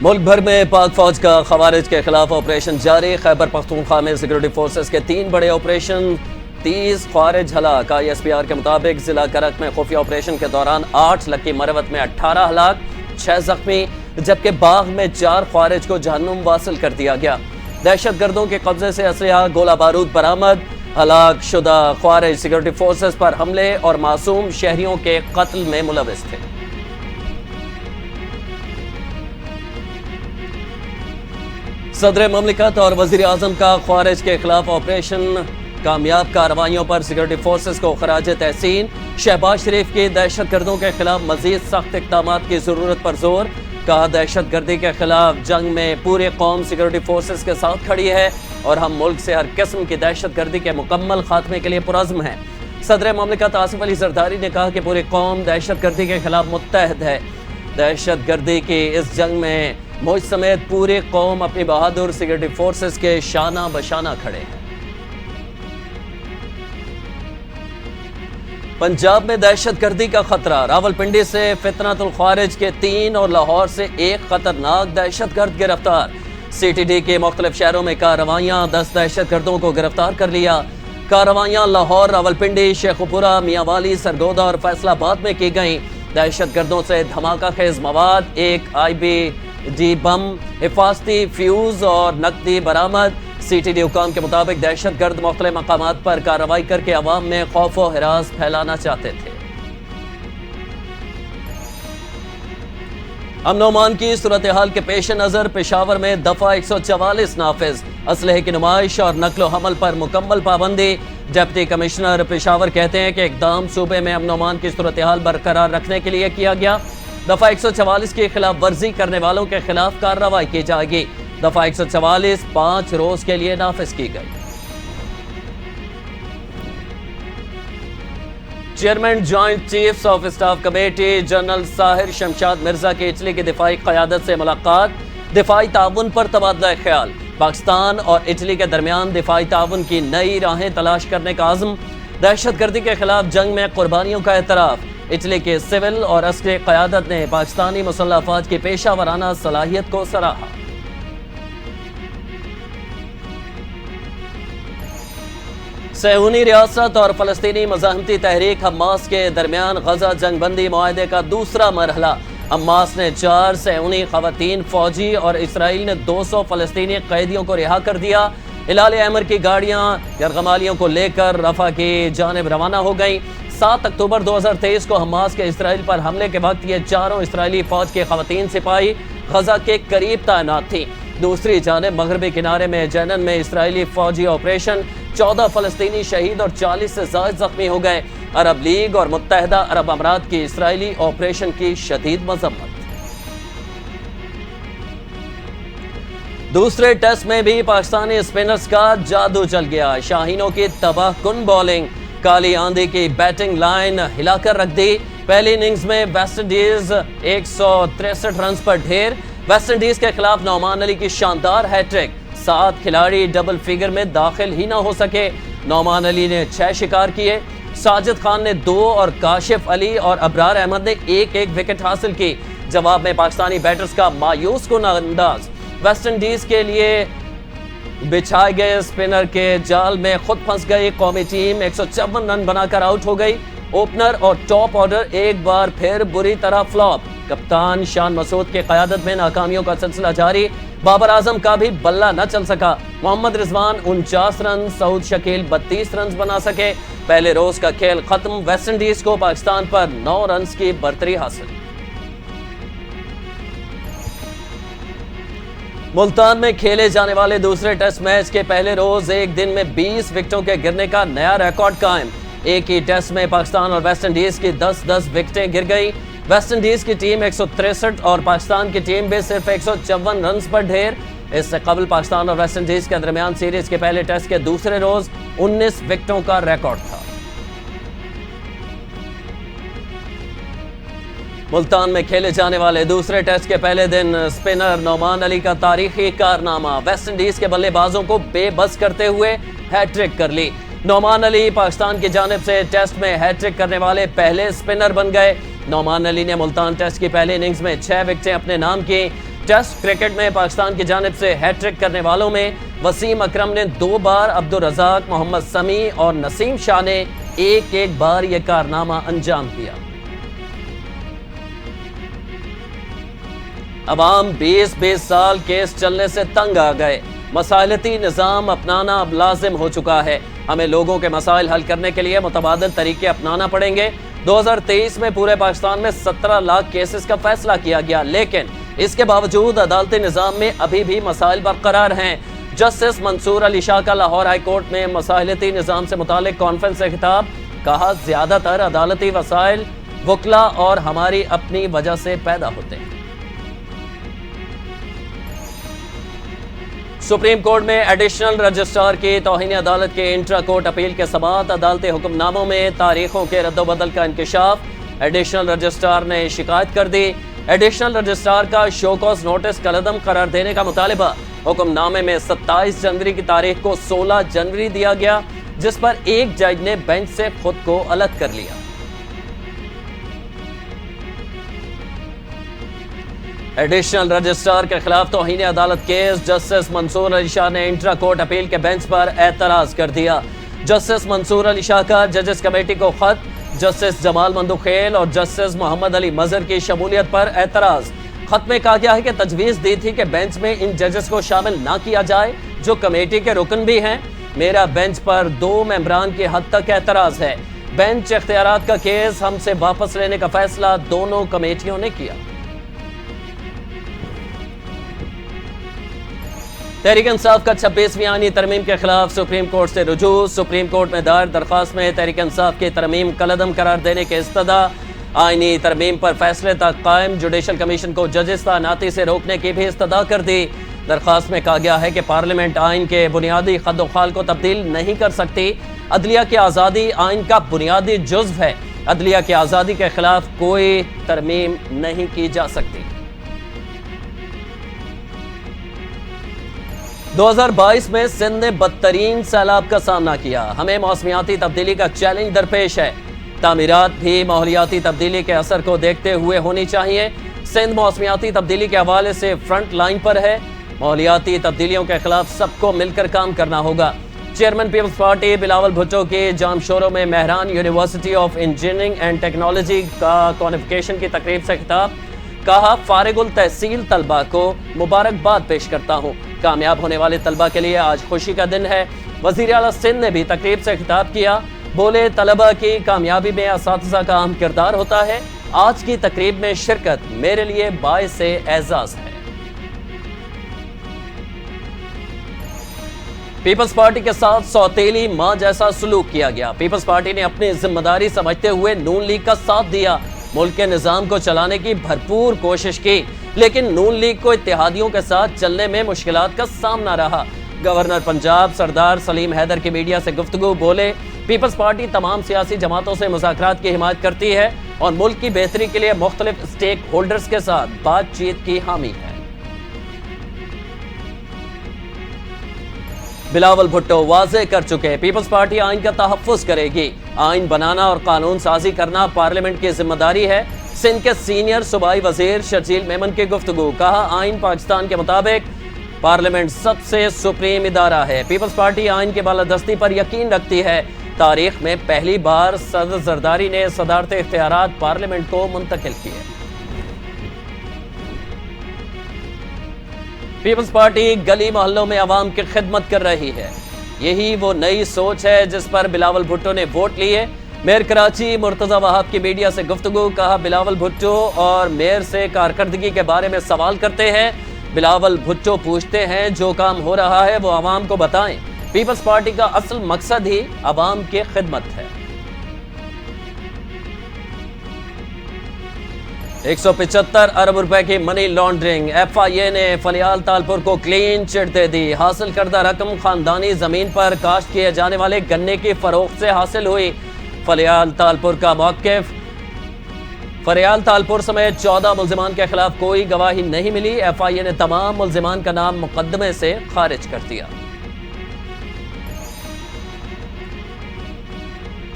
ملک بھر میں پاک فوج کا خوارج کے خلاف آپریشن جاری۔ خیبر پختونخوا میں سیکورٹی فورسز کے 3 بڑے آپریشن، 30 خوارج ہلاک۔ ISPR کے مطابق ضلع کرک میں خفیہ آپریشن کے دوران 8، لکی مروت میں 18 ہلاک، 6 زخمی، جبکہ باغ میں 4 خوارج کو جہنم واصل کر دیا گیا۔ دہشت گردوں کے قبضے سے اسلحہ، گولہ بارود برآمد۔ ہلاک شدہ خوارج سیکورٹی فورسز پر حملے اور معصوم شہریوں کے قتل میں ملوث تھے۔ صدر مملکت اور وزیر اعظم کا خوارج کے خلاف آپریشن کامیاب کارروائیوں پر سیکورٹی فورسز کو خراج تحسین۔ شہباز شریف کی دہشت گردوں کے خلاف مزید سخت اقدامات کی ضرورت پر زور۔ کہا دہشت گردی کے خلاف جنگ میں پوری قوم سیکورٹی فورسز کے ساتھ کھڑی ہے اور ہم ملک سے ہر قسم کی دہشت گردی کے مکمل خاتمے کے لیے پرعزم ہیں۔ صدر مملکت آصف علی زرداری نے کہا کہ پوری قوم دہشت گردی کے خلاف متحد ہے۔ دہشت گردی کی اس جنگ میں ملک سمیت پوری قوم اپنی بہادر سیکورٹی فورسز کے شانہ بشانہ کھڑے ہیں۔ پنجاب میں دہشت گردی کا خطرہ۔ راولپنڈی سے فتنۃ الخوارج کے 3 اور لاہور سے 1 خطرناک دہشت گرد گرفتار۔ CTD کے مختلف شہروں میں کارروائیاں، 10 دہشت گردوں کو گرفتار کر لیا۔ کارروائیاں لاہور، راولپنڈی، شیخوپورہ، میاں والی، سرگودا اور فیصل آباد میں کی گئیں۔ دہشت گردوں سے دھماکہ خیز مواد، 1 IBD بم، حفاظتی فیوز اور نقدی برآمد۔ CTD حکام کے مطابق دہشت گرد مختلف مقامات پر کارروائی کر کے عوام میں خوف و ہراس پھیلانا چاہتے تھے۔ امن و امان کی صورتحال کے پیش نظر پشاور میں دفعہ 144 نافذ۔ اسلحے کی نمائش اور نقل و حمل پر مکمل پابندی۔ ڈپٹی کمشنر پشاور کہتے ہیں کہ اقدام صوبے میں امن و امان کی صورتحال برقرار رکھنے کے لیے کیا گیا۔ دفعہ 144 کی خلاف ورزی کرنے والوں کے خلاف کارروائی کی جائے گی۔ دفعہ 144 5 روز کے لیے نافذ کی گئی۔ Chairman joint chiefs of staff committee general Sahir Shamshad Mirza کی اٹلی کی دفاعی قیادت سے ملاقات۔ دفاعی تعاون پر تبادلہ خیال۔ پاکستان اور اٹلی کے درمیان دفاعی تعاون کی نئی راہیں تلاش کرنے کا عزم۔ دہشت گردی کے خلاف جنگ میں قربانیوں کا اعتراف۔ اٹلی کے سول اور عسکری قیادت نے پاکستانی مسلح افواج کی پیشہ ورانہ صلاحیت کو سراہا۔ صہیونی ریاست اور فلسطینی مزاحمتی تحریک حماس کے درمیان غزہ جنگ بندی معاہدے کا دوسرا مرحلہ۔ حماس نے 4 صہیونی خواتین فوجی اور اسرائیل نے 200 فلسطینی قیدیوں کو رہا کر دیا۔ ہلال احمر کی گاڑیاں یرغمالیوں کو لے کر رفح کی جانب روانہ ہو گئیں۔ 7 اکتوبر 2023 کو حماس کے اسرائیل پر حملے کے وقت یہ 4 اسرائیلی فوج کے خواتین سپاہی غزہ کے قریب تعینات تھیں۔ دوسری جانب مغربی کنارے میں جنین میں اسرائیلی فوجی آپریشن، 14 فلسطینی شہید اور 40 سے زائد زخمی ہو گئے۔ عرب لیگ اور متحدہ عرب امارات کی اسرائیلی آپریشن کی شدید مذمت۔ دوسرے ٹیسٹ میں بھی پاکستانی اسپنرز کا جادو چل گیا۔ شاہینوں کی تباہ کن بولنگ، کالی آندھی کی بیٹنگ لائن ہلا کر رکھ دی۔ پہلی اننگز میں ویسٹ انڈیز 163 رنز پر ڈھیر۔ ویسٹ انڈیز کے خلاف نعمان علی کی شاندار ہیٹ-ٹرک، 7 کھلاڑی ڈبل فگر میں داخل ہی نہ ہو سکے۔ نعمان علی نے 6 شکار کیے، ساجد خان نے 2 اور کاشف علی اور ابرار احمد نے 1 وکٹ حاصل کی۔ جواب میں پاکستانی بیٹرز کا مایوس کن انداز۔ ویسٹ انڈیز کے لیے بچھائے گئے اسپنر کے جال میں خود پھنس گئی۔ قومی ٹیم 154 رن بنا کر آؤٹ ہو گئی۔ اوپنر اور ٹاپ آرڈر ایک بار پھر بری طرح فلاپ۔ کپتان شان مسعود کی قیادت میں ناکامیوں کا سلسلہ جاری۔ بابر اعظم کا بھی بلہ نہ چل سکا۔ محمد رضوان 49 رن، سعود شکیل 32 رنز بنا سکے۔ پہلے روز کا کھیل ختم، ویسٹ انڈیز کو پاکستان پر 9 رنز کی برتری حاصل۔ ملتان میں کھیلے جانے والے دوسرے ٹیسٹ میچ کے پہلے روز ایک دن میں 20 وکٹوں کے گرنے کا نیا ریکارڈ قائم۔ ایک ہی ٹیسٹ میں پاکستان اور ویسٹ انڈیز کی 10 وکٹیں گر گئیں۔ ویسٹ انڈیز کی ٹیم 163 اور پاکستان کی ٹیم بھی صرف 154 رنز پر ڈھیر۔ اس سے قبل پاکستان اور ویسٹ انڈیز کے درمیان سیریز کے پہلے ٹیسٹ کے دوسرے روز 19 وکٹوں کا ریکارڈ تھا۔ ملتان میں کھیلے جانے والے دوسرے ٹیسٹ کے پہلے دن اسپنر نعمان علی کا تاریخی کارنامہ، ویسٹ انڈیز کے بلے بازوں کو بے بس کرتے ہوئے ہیٹ ٹرک کر لی۔ نعمان علی پاکستان کی جانب سے ٹیسٹ میں ہیٹ ٹرک کرنے والے پہلے اسپنر بن گئے۔ نعمان علی نے ملتان ٹیسٹ کی پہلی اننگز میں 6 وکٹیں اپنے نام کی۔ ٹیسٹ کرکٹ میں پاکستان کی جانب سے ہیٹ ٹرک کرنے والوں میں وسیم اکرم نے 2 بار، عبدالرزاق، محمد سمیع اور نسیم شاہ نے ایک بار یہ کارنامہ انجام دیا۔ عوام 20 سال کیس چلنے سے تنگ آ گئے، مسائلتی نظام اپنانا اب لازم ہو چکا ہے، ہمیں لوگوں کے مسائل حل کرنے کے لیے متبادل طریقے اپنانا پڑیں گے۔ 2023 میں پورے پاکستان میں 17 لاکھ کیسز کا فیصلہ کیا گیا، لیکن اس کے باوجود عدالتی نظام میں ابھی بھی مسائل برقرار ہیں۔ جسٹس منصور علی شاہ کا لاہور ہائی کورٹ میں مسائلتی نظام سے متعلق کانفرنس سے خطاب، کہا زیادہ تر عدالتی وسائل وکلا اور ہماری اپنی وجہ سے پیدا ہوتے ہیں۔ سپریم کورٹ میں ایڈیشنل رجسٹرار کی توہین عدالت کے انٹرا کورٹ اپیل کے سبات، عدالتی حکم ناموں میں تاریخوں کے رد و بدل کا انکشاف، ایڈیشنل رجسٹرار نے شکایت کر دی۔ ایڈیشنل رجسٹرار کا شو کاز نوٹس کالعدم قرار دینے کا مطالبہ، حکم نامے میں 27 جنوری کی تاریخ کو 16 جنوری دیا گیا، جس پر ایک جج نے بینچ سے خود کو الگ کر لیا۔ ایڈیشنل رجسٹرار کے خلاف توہین عدالت کیس، جسٹس منصور علی شاہ نے انٹرا کورٹ اپیل کے بینچ پر اعتراض کر دیا۔ جسٹس منصور علی شاہ کا ججز کمیٹی کو خط، جسٹس جمال مندوخیل اور جسٹس محمد علی مظہر کی شمولیت پر اعتراض۔ خط میں کہا گیا ہے کہ تجویز دی تھی کہ بینچ میں ان ججز کو شامل نہ کیا جائے جو کمیٹی کے رکن بھی ہیں۔ میرا بینچ پر 2 ممبران کی حد تک اعتراض ہے۔ بینچ اختیارات کا کیس ہم سے واپس لینے کا فیصلہ دونوں کمیٹیوں نے کیا۔ تحریک انصاف کا 26ویں آئینی ترمیم کے خلاف سپریم کورٹ سے رجوع، سپریم کورٹ میں دائر درخواست میں تحریک انصاف کی ترمیم کالعدم قرار دینے کے استدعا، آئینی ترمیم پر فیصلے تک قائم، جوڈیشل کمیشن کو ججز تعیناتی سے روکنے کی بھی استدعا کر دی۔ درخواست میں کہا گیا ہے کہ پارلیمنٹ آئین کے بنیادی خد و خال کو تبدیل نہیں کر سکتی، عدلیہ کی آزادی آئین کا بنیادی جزو ہے، عدلیہ کی آزادی کے خلاف کوئی ترمیم نہیں کی جا سکتی۔ 2022 میں سندھ نے بدترین سیلاب کا سامنا کیا، ہمیں موسمیاتی تبدیلی کا چیلنج درپیش ہے، تعمیرات بھی ماحولیاتی تبدیلی کے اثر کو دیکھتے ہوئے ہونی چاہیے۔ سندھ موسمیاتی تبدیلی کے حوالے سے فرنٹ لائن پر ہے، ماحولیاتی تبدیلیوں کے خلاف سب کو مل کر کام کرنا ہوگا۔ Chairman peoples party Bilawal Bhutto کی جام شوروں میں Mehran university of engineering and technology کا کانوکیشن کی تقریب سے خطاب، کہا فارغ التحصیل طلبہ کو مبارکباد پیش کرتا ہوں، کامیاب ہونے والے طلبہ کے لیے آج خوشی کا دن ہے۔ وزیر اعلیٰ سندھ نے بھی تقریب سے خطاب کیا، بولے طلبہ کی کامیابی میں اساتذہ کا اہم کردار ہوتا ہے، آج کی تقریب میں شرکت میرے لیے باعث اعزاز ہے۔ پیپلز پارٹی کے ساتھ سوتیلی ماں جیسا سلوک کیا گیا، پیپلز پارٹی نے اپنی ذمہ داری سمجھتے ہوئے نون لیگ کا ساتھ دیا، ملک کے نظام کو چلانے کی بھرپور کوشش کی، لیکن نون لیگ کو اتحادیوں کے ساتھ چلنے میں مشکلات کا سامنا رہا۔ گورنر پنجاب سردار سلیم حیدر کی میڈیا سے گفتگو، بولے پیپلز پارٹی تمام سیاسی جماعتوں سے مذاکرات کی حمایت کرتی ہے اور ملک کی بہتری کے لیے مختلف اسٹیک ہولڈرز کے ساتھ بات چیت کی حامی ہے۔ بلاول بھٹو واضح کر چکے، پیپلز پارٹی آئین کا تحفظ کرے گی، آئین بنانا اور قانون سازی کرنا پارلیمنٹ کی ذمہ داری ہے۔ سندھ کے سینئر صوبائی وزیر شرجیل میمن کی گفتگو، کہا آئین پاکستان کے مطابق پارلیمنٹ سب سے سپریم ادارہ ہے، پیپلز پارٹی آئین کی بالادستی پر یقین رکھتی ہے، تاریخ میں پہلی بار صدر زرداری نے صدارت اختیارات پارلیمنٹ کو منتقل کیے۔ پیپلز پارٹی گلی محلوں میں عوام کی خدمت کر رہی ہے، یہی وہ نئی سوچ ہے جس پر بلاول بھٹو نے ووٹ لیے۔ میئر کراچی مرتضی وہاب کی میڈیا سے گفتگو، کہا بلاول بھٹو اور میئر سے کارکردگی کے بارے میں سوال کرتے ہیں، بلاول بھٹو پوچھتے ہیں جو کام ہو رہا ہے وہ عوام کو بتائیں، پیپلز پارٹی کا اصل مقصد ہی عوام کی خدمت ہے۔ 175 ارب روپے کی منی لانڈرنگ، ایف آئی اے نے فلیال تالپور کو کلین چٹ دے دی، حاصل کردہ رقم خاندانی زمین پر کاشت کیے جانے والے گنے کی فروخت سے حاصل ہوئی۔ فلیال تالپور کا موقف، فریال تالپور سمیت 14 ملزمان کے خلاف کوئی گواہی نہیں ملی، ایف آئی اے نے تمام ملزمان کا نام مقدمے سے خارج کر دیا۔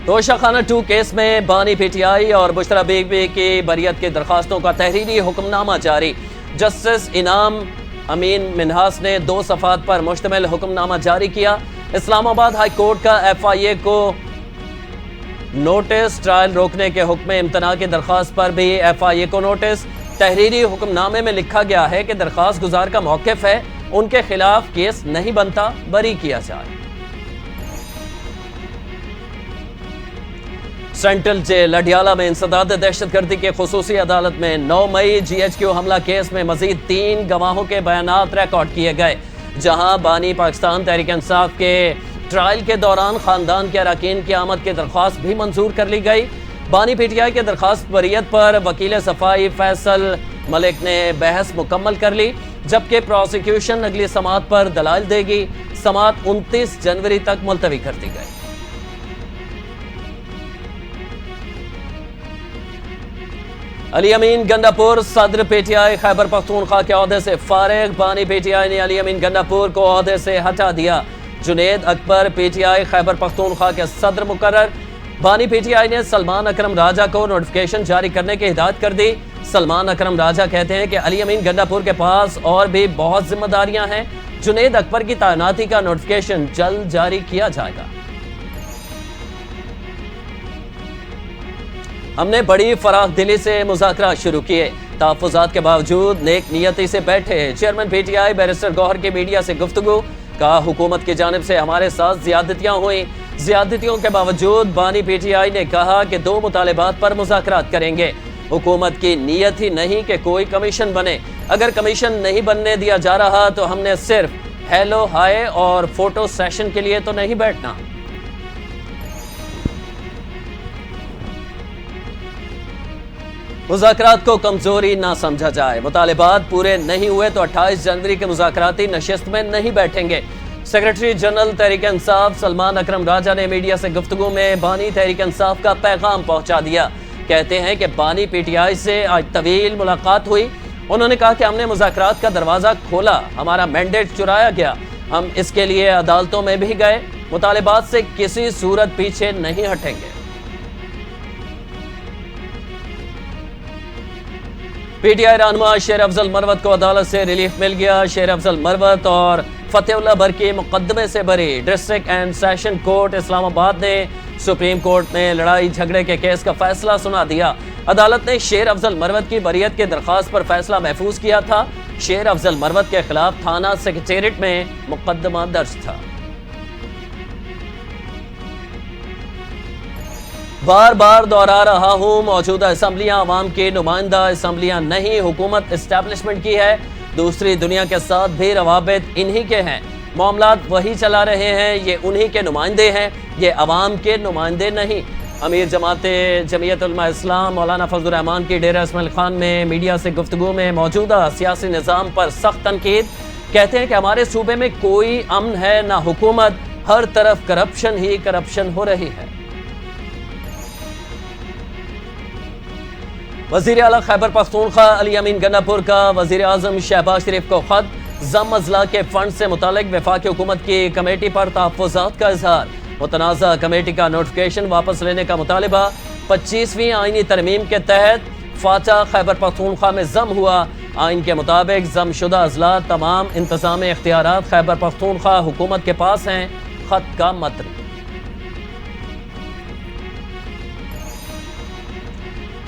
توشہ خانہ 2 کیس میں بانی پی ٹی آئی اور بشرا بی بی کی بریت کی درخواستوں کا تحریری حکم نامہ جاری، جسٹس انعام امین منہاس نے 2 صفحات پر مشتمل حکم نامہ جاری کیا۔ اسلام آباد ہائی کورٹ کا FIA کو نوٹس، ٹرائل روکنے کے حکم امتناع کی درخواست پر بھی FIA کو نوٹس۔ تحریری حکم نامے میں لکھا گیا ہے کہ درخواست گزار کا موقف ہے ان کے خلاف کیس نہیں بنتا، بری کیا جائے۔ سینٹرل جیل لڈھیالہ میں انسداد دہشت گردی کی خصوصی عدالت میں 9 مئی GHQ حملہ کیس میں مزید 3 گواہوں کے بیانات ریکارڈ کیے گئے، جہاں بانی پاکستان تحریک انصاف کے ٹرائل کے دوران خاندان کے اراکین کی آمد کی درخواست بھی منظور کر لی گئی۔ بانی PTI کی درخواست بریت پر وکیل صفائی فیصل ملک نے بحث مکمل کر لی، جبکہ پروسیکیوشن اگلی سماعت پر دلائل دے گی۔ سماعت 29 جنوری تک ملتوی کر دی گئی۔ علی امین گنڈاپور صدر PTI خیبر پختونخوا کے عہدے سے فارغ۔ بانی PTI نے علی امین گنڈاپور کو عہدے سے ہٹا دیا۔ جنید اکبر PTI خیبر پختونخوا کے صدر مقرر۔ بانی PTI نے سلمان اکرم راجہ کو نوٹیفیکیشن جاری کرنے کی ہدایت کر دی۔ سلمان اکرم راجہ کہتے ہیں کہ علی امین گنڈاپور کے پاس اور بھی بہت ذمہ داریاں ہیں۔ جنید اکبر کی تعیناتی کا نوٹیفیکیشن جلد جاری کیا جائے گا۔ ہم نے بڑی فراخ دلی سے مذاکرات شروع کیے، تحفظات کے باوجود نیک نیتی سے بیٹھے۔ چیئرمین PTI بیرسٹر گوہر کی میڈیا سے گفتگو، کہا حکومت کی جانب سے ہمارے ساتھ زیادتیاں ہوئیں، زیادتیوں کے باوجود بانی PTI نے کہا کہ 2 مطالبات پر مذاکرات کریں گے۔ حکومت کی نیت ہی نہیں کہ کوئی کمیشن بنے، اگر کمیشن نہیں بننے دیا جا رہا تو ہم نے صرف ہیلو ہائے اور فوٹو سیشن کے لیے تو نہیں بیٹھنا۔ مذاکرات کو کمزوری نہ سمجھا جائے، مطالبات پورے نہیں ہوئے تو 28 جنوری کے مذاکراتی نشست میں نہیں بیٹھیں گے۔ سیکرٹری جنرل تحریک انصاف سلمان اکرم راجہ نے میڈیا سے گفتگو میں بانی تحریک انصاف کا پیغام پہنچا دیا۔ کہتے ہیں کہ بانی PTI سے آج طویل ملاقات ہوئی، انہوں نے کہا کہ ہم نے مذاکرات کا دروازہ کھولا، ہمارا مینڈیٹ چرایا گیا، ہم اس کے لیے عدالتوں میں بھی گئے، مطالبات سے کسی صورت پیچھے نہیں ہٹیں گے۔ PTI رہنما شیر افضل مروت کو عدالت سے ریلیف مل گیا۔ شیر افضل مروت اور فتح اللہ برکی مقدمے سے بری۔ ڈسٹرکٹ اینڈ سیشن کورٹ اسلام آباد نے سپریم کورٹ میں لڑائی جھگڑے کے کیس کا فیصلہ سنا دیا۔ عدالت نے شیر افضل مروت کی بریت کی درخواست پر فیصلہ محفوظ کیا تھا۔ شیر افضل مروت کے خلاف تھانہ سیکریٹریٹ میں مقدمہ درج تھا۔ بار بار دہرا رہا ہوں، موجودہ اسمبلیاں عوام کی نمائندہ اسمبلیاں نہیں، حکومت اسٹیبلشمنٹ کی ہے، دوسری دنیا کے ساتھ بھی روابط انہی کے ہیں، معاملات وہی چلا رہے ہیں، یہ انہی کے نمائندے ہیں، یہ عوام کے نمائندے نہیں۔ امیر جمعیت علماء اسلام مولانا فضل الرحمان کی ڈیرہ اسماعیل خان میں میڈیا سے گفتگو میں موجودہ سیاسی نظام پر سخت تنقید، کہتے ہیں کہ ہمارے صوبے میں کوئی امن ہے نہ حکومت، ہر طرف کرپشن ہی کرپشن ہو رہی ہے۔ وزیر اعلیٰ خیبر پختونخوا علی امین گنڈاپور کا وزیر اعظم شہباز شریف کو خط، ضم اضلاع کے فنڈ سے متعلق وفاقی حکومت کی کمیٹی پر تحفظات کا اظہار، متنازع کمیٹی کا نوٹیفیکیشن واپس لینے کا مطالبہ۔ 25ویں آئینی ترمیم کے تحت فاٹا خیبر پختونخوا میں ضم ہوا، آئین کے مطابق ضم شدہ اضلاع تمام انتظامی اختیارات خیبر پختونخوا حکومت کے پاس ہیں۔ خط کا متن: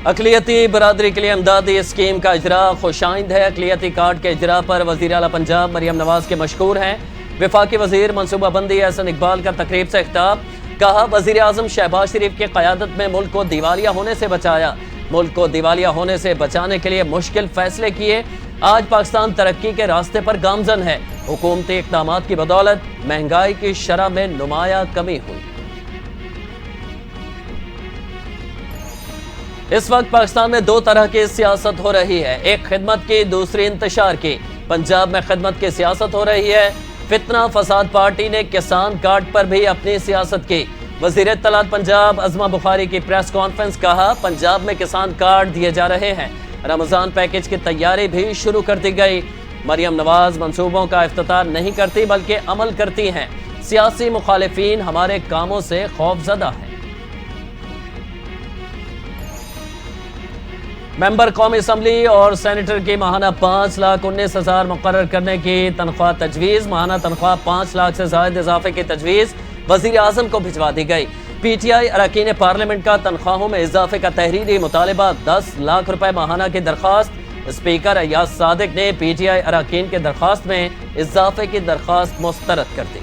اقلیتی برادری کے لیے امدادی اسکیم کا اجرا خوش آئند ہے۔ اقلیتی کارڈ کے اجرا پر وزیر اعلیٰ پنجاب مریم نواز کے مشکور ہیں۔ وفاقی وزیر منصوبہ بندی احسن اقبال کا تقریب سے خطاب، کہا وزیر اعظم شہباز شریف کی قیادت میں ملک کو دیوالیہ ہونے سے بچایا، ملک کو دیوالیہ ہونے سے بچانے کے لیے مشکل فیصلے کیے۔ آج پاکستان ترقی کے راستے پر گامزن ہے، حکومتی اقدامات کی بدولت مہنگائی کی شرح میں نمایاں کمی ہوئی۔ اس وقت پاکستان میں 2 طرح کی سیاست ہو رہی ہے، ایک خدمت کی، دوسری انتشار کی۔ پنجاب میں خدمت کی سیاست ہو رہی ہے۔ فتنہ فساد پارٹی نے کسان کارڈ پر بھی اپنی سیاست کی۔ وزیر اطلاعات پنجاب عظمہ بخاری کی پریس کانفرنس، کہا پنجاب میں کسان کارڈ دیے جا رہے ہیں، رمضان پیکج کی تیاری بھی شروع کر دی گئی۔ مریم نواز منصوبوں کا افتتاح نہیں کرتی بلکہ عمل کرتی ہیں، سیاسی مخالفین ہمارے کاموں سے خوف زدہ ہیں۔ ممبر قومی اسمبلی اور سینیٹر کی ماہانہ 5,19,000 مقرر کرنے کی تنخواہ تجویز. ماہانہ تنخواہ 5 لاکھ سے زائد اضافے کی تجویز وزیر اعظم کو بھجوا دی گئی. پی ٹی آئی اراکین پارلیمنٹ کا تنخواہوں میں اضافے کا تحریری مطالبہ. 10 لاکھ روپے ماہانہ کی درخواست. اسپیکر ایاز صادق نے پی ٹی آئی اراکین کی درخواست میں اضافے کی درخواست مسترد کر دی.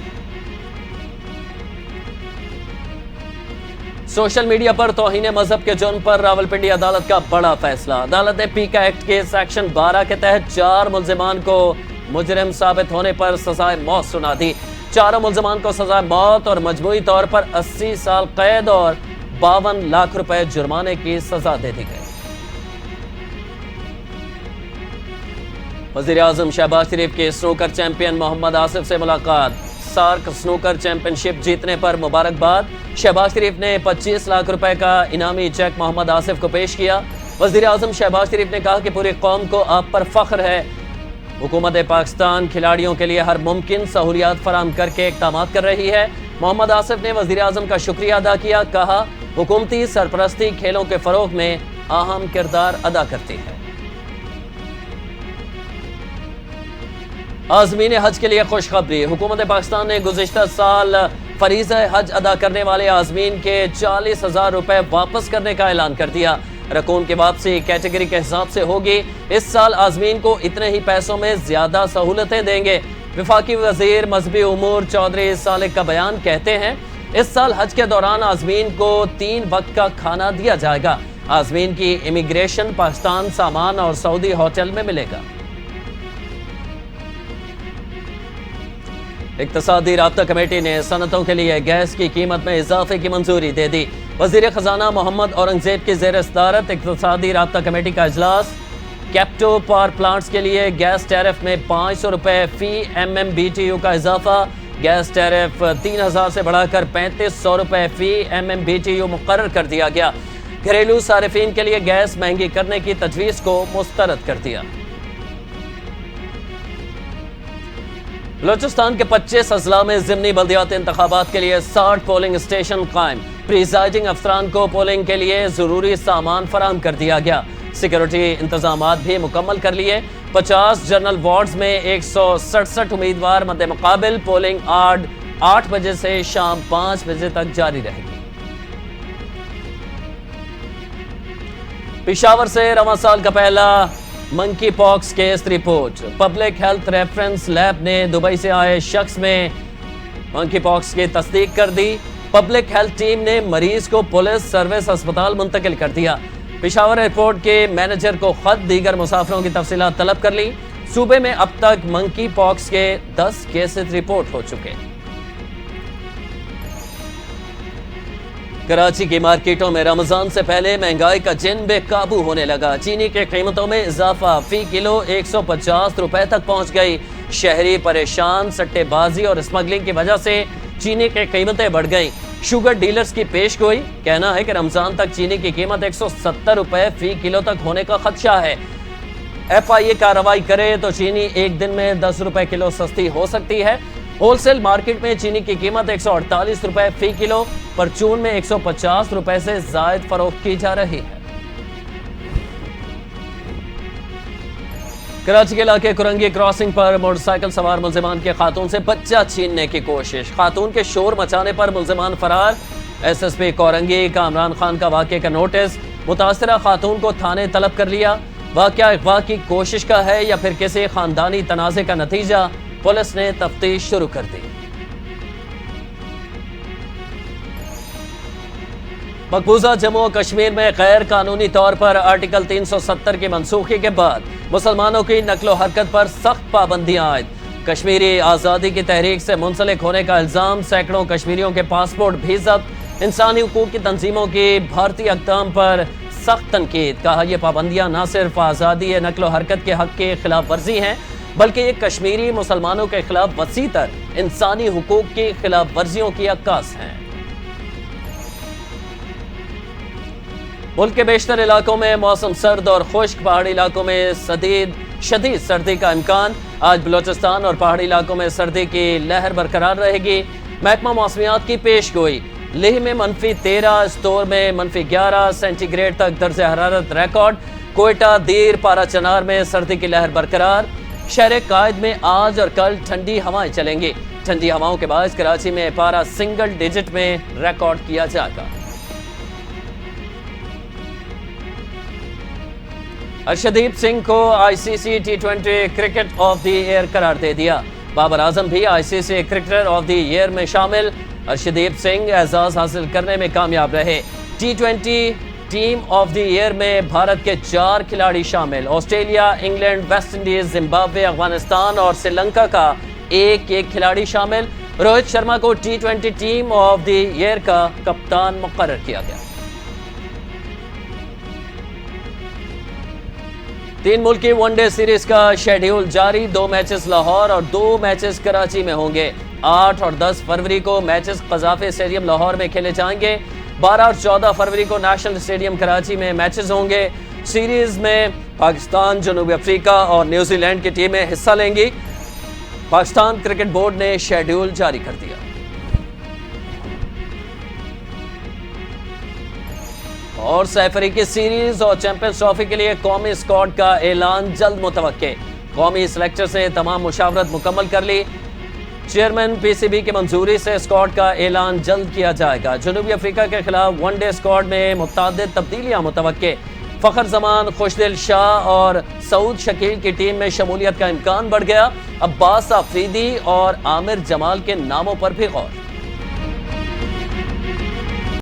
سوشل میڈیا پر توہین مذہب کے جرم پر راولپنڈی عدالت کا بڑا فیصلہ. عدالت نے پیکا ایکٹ کے سیکشن 12 کے تحت 4 ملزمان کو مجرم ثابت ہونے پر سزائے موت سنا دی. 4 ملزمان کو سزائے موت اور مجموعی طور پر 80 سال قید اور 52 لاکھ روپے جرمانے کی سزا دے دی گئی. وزیر اعظم شہباز شریف کے سنوکر چیمپئن محمد آصف سے ملاقات. سارک سنوکر چیمپئن شپ جیتنے پر مبارکباد. شہباز شریف نے 25 لاکھ روپے کا انعامی چیک محمد آصف کو پیش کیا. وزیر اعظم شہباز شریف نے کہا کہ پوری قوم کو آپ پر فخر ہے. حکومت پاکستان کھلاڑیوں کے لیے ہر ممکن سہولیات فراہم کر کے اقدامات کر رہی ہے. محمد آصف نے وزیر اعظم کا شکریہ ادا کیا. کہا حکومتی سرپرستی کھیلوں کے فروغ میں اہم کردار ادا کرتی ہے. عازمین حج کے لیے خوشخبری. حکومت پاکستان نے گزشتہ سال فریضہ حج ادا کرنے والے عازمین کے 40,000 روپے واپس کرنے کا اعلان کر دیا. رقوم کی واپسی کیٹیگری کے حساب سے ہوگی. اس سال عازمین کو اتنے ہی پیسوں میں زیادہ سہولتیں دیں گے. وفاقی وزیر مذہبی امور چودھری صالح کا بیان کہتے ہیں اس سال حج کے دوران عازمین کو 3 وقت کا کھانا دیا جائے گا. عازمین کی امیگریشن پاکستان سامان اور سعودی ہوٹل میں ملے گا. اقتصادی رابطہ کمیٹی نے صنعتوں کے لیے گیس کی قیمت میں اضافے کی منظوری دے دی. وزیر خزانہ محمد اورنگزیب کی زیر صدارت اقتصادی رابطہ کمیٹی کا اجلاس. کیپٹو پاور پلانٹس کے لیے گیس ٹیرف میں 500 روپے فی MMBTU کا اضافہ. گیس ٹیرف 3,000 سے بڑھا کر 3,500 روپے فی MMBTU مقرر کر دیا گیا. گھریلو صارفین کے لیے گیس مہنگی کرنے کی تجویز کو مسترد کر دیا. بلوچستان کے 25 اضلاع میں ضمنی بلدیاتی انتخابات کے لیے 60 پولنگ اسٹیشن قائم. پریزائڈنگ افسران کو پولنگ کے لیے ضروری سامان فراہم کر دیا گیا. سیکورٹی انتظامات بھی مکمل کر لیے. 50 جنرل وارڈز میں 167 امیدوار مد مقابل. پولنگ 8 بجے سے شام 5 بجے تک جاری رہے گی. پشاور سے رواں سال کا پہلا monkeypox case report. Public health reference lab نے دبئی سے آئے شخص میں منکی پاکس کی تصدیق کر دی. پبلک ہیلتھ ٹیم نے مریض کو پولیس سروس اسپتال منتقل کر دیا. پشاور ایئرپورٹ کے مینیجر کو خط دیگر مسافروں کی تفصیلات طلب کر لی. صوبے میں اب تک منکی پاکس کے 10 کیسز رپورٹ ہو چکے. کراچی کی مارکیٹوں میں رمضان سے پہلے مہنگائی کا جن بے قابو ہونے لگا. چینی کے قیمتوں میں اضافہ فی کلو 150 روپے تک پہنچ گئی. شہری پریشان. سٹے بازی اور اسمگلنگ کی وجہ سے چینی کی قیمتیں بڑھ گئیں. شوگر ڈیلرز کی پیش گوئی کہنا ہے کہ رمضان تک چینی کی قیمت 170 روپے فی کلو تک ہونے کا خدشہ ہے. FIA کارروائی کرے تو چینی ایک دن میں 10 روپے کلو سستی ہو سکتی ہے. ہول سیل مارکیٹ میں چینی کی قیمت 148 روپے فی کلو، پرچون میں 150 روپے سے زائد فروخت کی جا رہی ہے. کراچی کے علاقے کرنگی کراسنگ پر موٹر سائیکل سوار ملزمان کے خاتون سے بچہ چھیننے کی کوشش. خاتون کے شور مچانے پر ملزمان فرار. SSP کورنگی کامران خان کا واقعے کا نوٹس. متاثرہ خاتون کو تھانے طلب کر لیا. واقعہ اغوا کی کوشش کا ہے یا پھر کسی خاندانی تنازع کا نتیجہ؟ پولیس نے تفتیش شروع کر دی. مقبوضہ جموں و کشمیر میں غیر قانونی طور پر آرٹیکل 370 کی منسوخی کے بعد مسلمانوں کی نقل و حرکت پر سخت پابندیاں عائد. کشمیری آزادی کی تحریک سے منسلک ہونے کا الزام. سینکڑوں کشمیریوں کے پاسپورٹ بھی ضبط. انسانی حقوق کی تنظیموں کی بھارتی اقدام پر سخت تنقید. کہا یہ پابندیاں نہ صرف آزادی نقل و حرکت کے حق کی خلاف ورزی ہیں بلکہ یہ کشمیری مسلمانوں کے خلاف وسیع تر انسانی حقوق کی خلاف ورزیوں کی عکاس ہیں. ملک کے بیشتر علاقوں میں موسم سرد اور خشک. پہاڑی علاقوں میں شدید سردی کا امکان. آج بلوچستان اور پہاڑی علاقوں میں سردی کی لہر برقرار رہے گی. محکمہ موسمیات کی پیش گوئی. لیہ میں -13، استور میں -11 سینٹی گریڈ تک درجہ حرارت ریکارڈ. کوئٹہ دیر پارا چنار میں سردی کی لہر برقرار، شہر قائد میں آج اور کل ٹھنڈی ہوائیں چلیں گی، ٹھنڈی ہواؤں کے باعث کراچی میں پارا سنگل ڈیجٹ میں ریکارڈ کیا جائے گا۔ ارشدیپ سنگھ کو I C C T20 cricket of the year قرار دے دیا، بابر اعظم بھی I C C cricketer of the year میں شامل، ارشدیپ سنگھ اعزاز حاصل کرنے میں کامیاب رہے۔ T20 team of the year میں بھارت کے 4 کھلاڑی شامل، Australia, England, West Indies, Zimbabwe, Afghanistan اور سری لنکا کا ایک کھلاڑی شامل۔ روہت شرما کو T20 team of the year کا کپتان مقرر کیا گیا۔ 3 ملکی ون ڈے سیریز کا شیڈیول جاری، 2 میچز لاہور اور 2 میچز کراچی میں ہوں گے۔ 8 اور 10 فروری کو میچز قذافی اسٹیڈیم لاہور میں کھیلے جائیں گے، 12 اور 14 فروری کو نیشنل اسٹیڈیم کراچی میں میچز ہوں گے۔ سیریز میں پاکستان، جنوبی افریقہ اور نیوزی لینڈ کی ٹیمیں حصہ لیں گی۔ پاکستان کرکٹ بورڈ نے شیڈیول جاری کر دیا۔ اور افریقی سیریز اور چیمپئنز ٹرافی کے لیے قومی اسکواڈ کا اعلان جلد متوقع، قومی سلیکٹر سے تمام مشاورت مکمل کر لی، چیئرمین پی سی بی کی منظوری سے اسکواڈ کا اعلان جلد کیا جائے گا۔ جنوبی افریقہ کے خلاف ون ڈے اسکواڈ میں متعدد تبدیلیاں متوقع، فخر زمان، خوشدل شاہ اور سعود شکیل کی ٹیم میں شمولیت کا امکان بڑھ گیا، عباس آفریدی اور عامر جمال کے ناموں پر بھی غور۔